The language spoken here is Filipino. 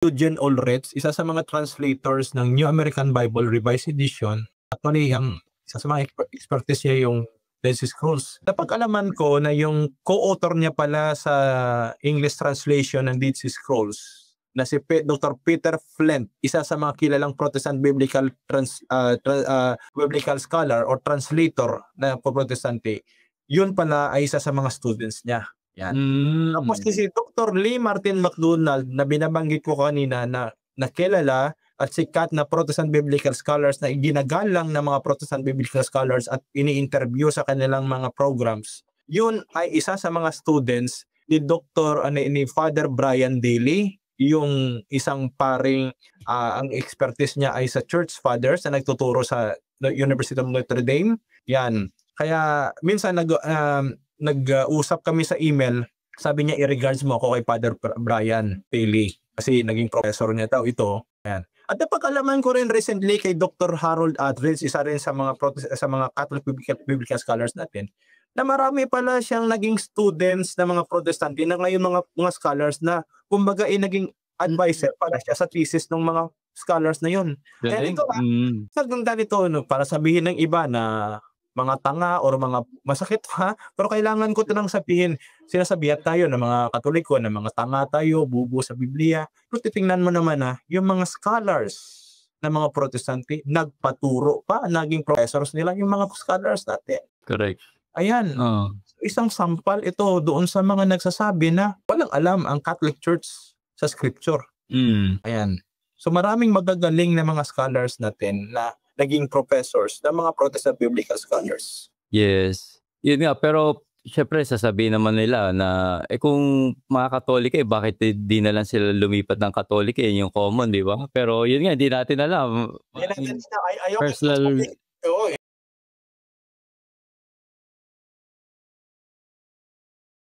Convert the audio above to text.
Eugene Ulrich, isa sa mga translators ng New American Bible Revised Edition. Actually, isa sa mga expertise niya yung Dead Sea Scrolls. Napag-alaman ko na yung co-author niya pala sa English translation ng Dead Sea Scrolls na si Dr. Peter Flint, isa sa mga kilalang Protestant biblical scholar or translator na Protestante. Yun pala ay isa sa mga students niya. Yan. Tapos si Dr. Lee Martin McDonald na binabanggit ko kanina na kilala at sikat na Protestant biblical scholars na ginagalang ng mga Protestant biblical scholars at ini-interview sa kanilang mga programs. Yun ay isa sa mga students ni ni Father Brian Daly, yung isang paring ang expertise niya ay sa Church Fathers na nagtuturo sa University of Notre Dame. Yan. Kaya minsan nag-usap kami sa email, sabi niya i-regards mo ako kay Father Brian Daly kasi naging professor niya daw ito. Ayan. At napag-alaman ko rin recently kay Dr. Harold Aldridge, isa rin sa mga Catholic biblical scholars natin, na marami pala siyang naging students ng mga Protestante na ngayon mga scholars na kumbaga naging advisor pala siya sa thesis ng mga scholars na yun. Kaya ito, saganda nito para sabihin ng iba na mga tanga or mga masakit ha, pero kailangan ko lang sabihin, sinasabihan tayo ng mga Katoliko na mga tanga tayo, bubo sa Biblia. Pero titingnan mo naman yung mga scholars na mga Protestante, nagpaturo pa, naging professors nila yung mga scholars natin. Correct. Ayan, isang sampal ito doon sa mga nagsasabi na walang alam ang Catholic Church sa Scripture. Ayan. So maraming magagaling na mga scholars natin na naging professors ng mga Protestant biblical scholars. Yes. Yun nga, pero syempre sasabihin naman nila na kung mga Katolik bakit di na lang sila lumipat ng Katolik yung common, di ba? Pero yun nga, hindi natin alam.